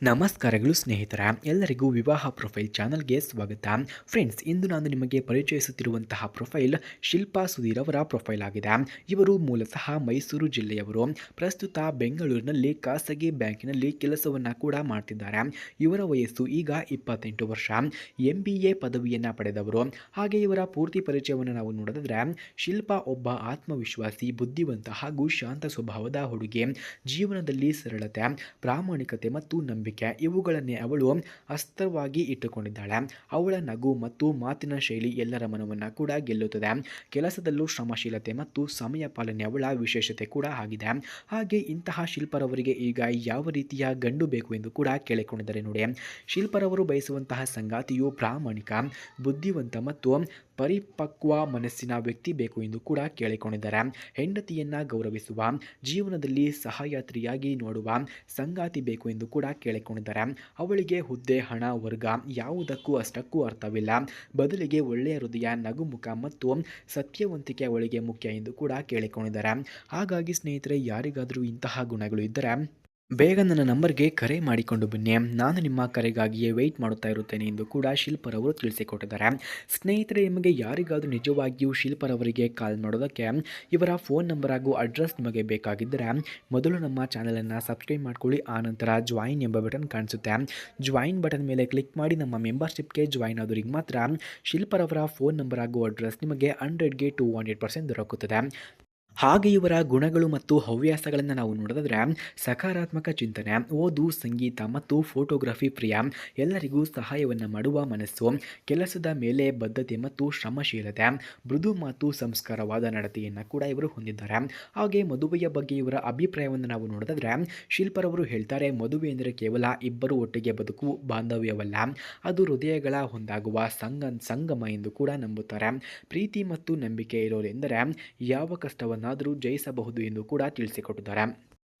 ನಮಸ್ಕಾರಗಳು ಸ್ನೇಹಿತರ ಎಲ್ಲರಿಗೂ ವಿವಾಹ ಪ್ರೊಫೈಲ್ ಚಾನಲ್ಗೆ ಸ್ವಾಗತ. ಫ್ರೆಂಡ್ಸ್, ಇಂದು ನಾನು ನಿಮಗೆ ಪರಿಚಯಿಸುತ್ತಿರುವಂತಹ ಪ್ರೊಫೈಲ್ ಶಿಲ್ಪಾ ಸುಧೀರ್ ಅವರ ಪ್ರೊಫೈಲ್ ಆಗಿದೆ. ಇವರು ಮೂಲತಃ ಮೈಸೂರು ಜಿಲ್ಲೆಯವರು. ಪ್ರಸ್ತುತ ಬೆಂಗಳೂರಿನಲ್ಲಿ ಖಾಸಗಿ ಬ್ಯಾಂಕಿನಲ್ಲಿ ಕೆಲಸವನ್ನು ಕೂಡ ಮಾಡ್ತಿದ್ದಾರೆ. ಇವರ ವಯಸ್ಸು ಈಗ 28 ವರ್ಷ. MBA ಪದವಿಯನ್ನು ಪಡೆದವರು. ಹಾಗೆ ಇವರ ಪೂರ್ತಿ ಪರಿಚಯವನ್ನು ನಾವು ನೋಡಿದ್ರೆ, ಶಿಲ್ಪಾ ಒಬ್ಬ ಆತ್ಮವಿಶ್ವಾಸಿ, ಬುದ್ಧಿವಂತ ಹಾಗೂ ಶಾಂತ ಸ್ವಭಾವದ ಹುಡುಗಿ. ಜೀವನದಲ್ಲಿ ಸರಳತೆ, ಪ್ರಾಮಾಣಿಕತೆ ಮತ್ತು ನಂಬಿಕೆ ಇವುಗಳನ್ನೇ ಅವಳು ಅಸ್ತ್ರವಾಗಿ ಇಟ್ಟುಕೊಂಡಿದ್ದಾಳೆ. ಅವಳ ನಗು ಮತ್ತು ಮಾತಿನ ಶೈಲಿ ಎಲ್ಲರ ಮನವನ್ನು ಕೂಡ ಗೆಲ್ಲುತ್ತದೆ. ಕೆಲಸದಲ್ಲೂ ಶ್ರಮಶೀಲತೆ ಮತ್ತು ಸಮಯ ಪಾಲನೆ ಅವಳ ವಿಶೇಷತೆ ಕೂಡ ಆಗಿದೆ. ಹಾಗೆ ಇಂತಹ ಶಿಲ್ಪರವರಿಗೆ ಈಗ ಯಾವ ರೀತಿಯ ಗಂಡು ಬೇಕು ಎಂದು ಕೂಡ ಕೇಳಿಕೊಂಡಿದ್ದಾರೆ ನೋಡಿ. ಶಿಲ್ಪರವರು ಬಯಸುವಂತಹ ಸಂಗಾತಿಯು ಪ್ರಾಮಾಣಿಕ, ಬುದ್ಧಿವಂತ ಮತ್ತು ಪರಿಪಕ್ವ ಮನಸ್ಸಿನ ವ್ಯಕ್ತಿ ಬೇಕು ಎಂದು ಕೂಡ ಕೇಳಿಕೊಂಡಿದ್ದಾರೆ. ಹೆಂಡತಿಯನ್ನ ಗೌರವಿಸುವ, ಜೀವನದಲ್ಲಿ ಸಹಯಾತ್ರಿಯಾಗಿ ನೋಡುವ ಸಂಗಾತಿ ಬೇಕು ಎಂದು ಕೂಡ ಕೇಳಿಕೊಂಡಿದ್ದಾರೆ. ಅವಳಿಗೆ ಹುದ್ದೆ, ಹಣ, ವರ್ಗ ಯಾವುದಕ್ಕೂ ಅಷ್ಟಕ್ಕೂ ಅರ್ಥವಿಲ್ಲ. ಬದಲಿಗೆ ಒಳ್ಳೆಯ ಹೃದಯ, ನಗುಮುಖ ಮತ್ತು ಸತ್ಯವಂತಿಕೆ ಅವಳಿಗೆ ಮುಖ್ಯ ಎಂದು ಕೂಡ ಕೇಳಿಕೊಂಡಿದ್ದಾರೆ. ಹಾಗಾಗಿ ಸ್ನೇಹಿತರೆ, ಯಾರಿಗಾದರೂ ಇಂತಹ ಗುಣಗಳು ಇದ್ದರೆ ಬೇಗ ನನ್ನ ನಂಬರ್ಗೆ ಕರೆ ಮಾಡಿಕೊಂಡು ಬನ್ನಿ. ನಾನು ನಿಮ್ಮ ಕರೆಗಾಗಿಯೇ ವೆಯ್ಟ್ ಮಾಡುತ್ತಾ ಇರುತ್ತೇನೆ ಎಂದು ಕೂಡ ಶಿಲ್ಪರವರು ತಿಳಿಸಿಕೊಟ್ಟಿದ್ದಾರೆ. ಸ್ನೇಹಿತರೆ, ನಿಮಗೆ ಯಾರಿಗಾದರೂ ನಿಜವಾಗಿಯೂ ಶಿಲ್ಪರವರಿಗೆ ಕಾಲ್ ಮಾಡೋದಕ್ಕೆ ಇವರ ಫೋನ್ ನಂಬರ್ ಹಾಗೂ ಅಡ್ರೆಸ್ ನಿಮಗೆ ಬೇಕಾಗಿದ್ದರೆ ಮೊದಲು ನಮ್ಮ ಚಾನಲನ್ನು ಸಬ್ಸ್ಕ್ರೈಬ್ ಮಾಡ್ಕೊಳ್ಳಿ. ಆನಂತರ ಜಾಯಿನ್ ಎಂಬ ಬಟನ್ ಕಾಣಿಸುತ್ತೆ. ಜಾಯಿನ್ ಬಟನ್ ಮೇಲೆ ಕ್ಲಿಕ್ ಮಾಡಿ ನಮ್ಮ ಮೆಂಬರ್ಶಿಪ್ಗೆ ಜಾಯಿನ್ ಆದವರಿಗೆ ಮಾತ್ರ ಶಿಲ್ಪರವರ ಫೋನ್ ನಂಬರ್ ಹಾಗೂ ಅಡ್ರೆಸ್ ನಿಮಗೆ 100ಗೆ 200% ದೊರಕುತ್ತದೆ. ಹಾಗೆ ಇವರ ಗುಣಗಳು ಮತ್ತು ಹವ್ಯಾಸಗಳನ್ನು ನಾವು ನೋಡೋದಾದರೆ, ಸಕಾರಾತ್ಮಕ ಚಿಂತನೆ, ಓದು, ಸಂಗೀತ ಮತ್ತು ಫೋಟೋಗ್ರಫಿ ಪ್ರಿಯ, ಎಲ್ಲರಿಗೂ ಸಹಾಯವನ್ನು ಮಾಡುವ ಮನಸ್ಸು, ಕೆಲಸದ ಮೇಲೆ ಬದ್ಧತೆ ಮತ್ತು ಶ್ರಮಶೀಲತೆ, ಮೃದು ಮತ್ತು ಸಂಸ್ಕಾರವಾದ ನಡತೆಯನ್ನು ಕೂಡ ಇವರು ಹೊಂದಿದ್ದಾರೆ. ಹಾಗೆ ಮದುವೆಯ ಬಗ್ಗೆ ಇವರ ಅಭಿಪ್ರಾಯವನ್ನು ನಾವು ನೋಡೋದಾದರೆ, ಶಿಲ್ಪರವರು ಹೇಳ್ತಾರೆ, ಮದುವೆ ಎಂದರೆ ಕೇವಲ ಇಬ್ಬರು ಒಟ್ಟಿಗೆ ಬದುಕು ಬಾಂಧವ್ಯವಲ್ಲ, ಅದು ಹೃದಯಗಳ ಒಂದಾಗುವ ಸಂಗಮ ಎಂದು ಕೂಡ ನಂಬುತ್ತಾರೆ. ಪ್ರೀತಿ ಮತ್ತು ನಂಬಿಕೆ ಇರೋರೆಂದರೆ ಯಾವ ಕಷ್ಟವನ್ನು ಜಯಿಸಬಹುದು ಎಂದು ಕೂಡ ತಿಳಿಸಿಕೊಟ್ಟಿದ್ದಾರೆ.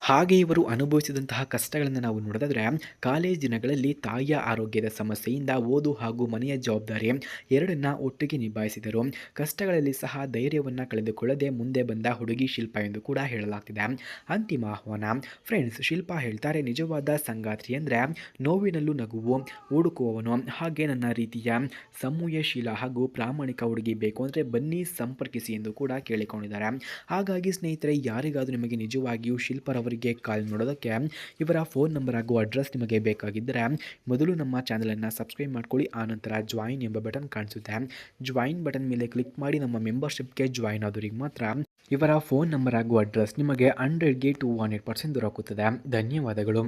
ಹಾಗೆ ಇವರು ಅನುಭವಿಸಿದಂತಹ ಕಷ್ಟಗಳನ್ನು ನಾವು ನೋಡೋದಾದರೆ, ಕಾಲೇಜ್ ದಿನಗಳಲ್ಲಿ ತಾಯಿಯ ಆರೋಗ್ಯದ ಸಮಸ್ಯೆಯಿಂದ ಓದು ಹಾಗೂ ಮನೆಯ ಜವಾಬ್ದಾರಿ ಎರಡನ್ನ ಒಟ್ಟಿಗೆ ನಿಭಾಯಿಸಿದರು. ಕಷ್ಟಗಳಲ್ಲಿ ಸಹ ಧೈರ್ಯವನ್ನು ಕಳೆದುಕೊಳ್ಳದೆ ಮುಂದೆ ಬಂದ ಹುಡುಗಿ ಶಿಲ್ಪಾ ಎಂದು ಕೂಡ ಹೇಳಲಾಗ್ತಿದೆ. ಅಂತಿಮ ಆಹ್ವಾನ. ಫ್ರೆಂಡ್ಸ್, ಶಿಲ್ಪಾ ಹೇಳ್ತಾರೆ, ನಿಜವಾದ ಸಂಗಾತಿ ಅಂದರೆ ನೋವಿನಲ್ಲೂ ನಗುವು ಹುಡುಕುವವನು. ಹಾಗೆ ನನ್ನ ರೀತಿಯ ಸಮೂಹಶೀಲ ಹಾಗೂ ಪ್ರಾಮಾಣಿಕ ಹುಡುಗಿ ಬೇಕು ಅಂದರೆ ಬನ್ನಿ ಸಂಪರ್ಕಿಸಿ ಎಂದು ಕೂಡ ಕೇಳಿಕೊಂಡಿದ್ದಾರೆ. ಹಾಗಾಗಿ ಸ್ನೇಹಿತರೆ, ಯಾರಿಗಾದರೂ ನಿಮಗೆ ನಿಜವಾಗಿಯೂ ಶಿಲ್ಪರವರಿಗೆ ಕಾಲ್ ಮಾಡೋದಕ್ಕೆ ಇವರ ಫೋನ್ ನಂಬರ್ ಹಾಗೂ ಅಡ್ರೆಸ್ ನಿಮಗೆ ಬೇಕಾಗಿದ್ದರೆ ಮೊದಲು ನಮ್ಮ ಚಾನಲನ್ನು ಸಬ್ಸ್ಕ್ರೈಬ್ ಮಾಡ್ಕೊಳ್ಳಿ. ಆನಂತರ ಜಾಯಿನ್ ಎಂಬ ಬಟನ್ ಕಾಣಿಸುತ್ತೆ. ಜಾಯಿನ್ ಬಟನ್ ಮೇಲೆ ಕ್ಲಿಕ್ ಮಾಡಿ ನಮ್ಮ ಮೆಂಬರ್ಶಿಪ್ಗೆ ಜಾಯಿನ್ ಆದವರಿಗೆ ಮಾತ್ರ ಇವರ ಫೋನ್ ನಂಬರ್ ಹಾಗೂ ಅಡ್ರೆಸ್ ನಿಮಗೆ 100ಗೆ 200% ದೊರಕುತ್ತದೆ. ಧನ್ಯವಾದಗಳು.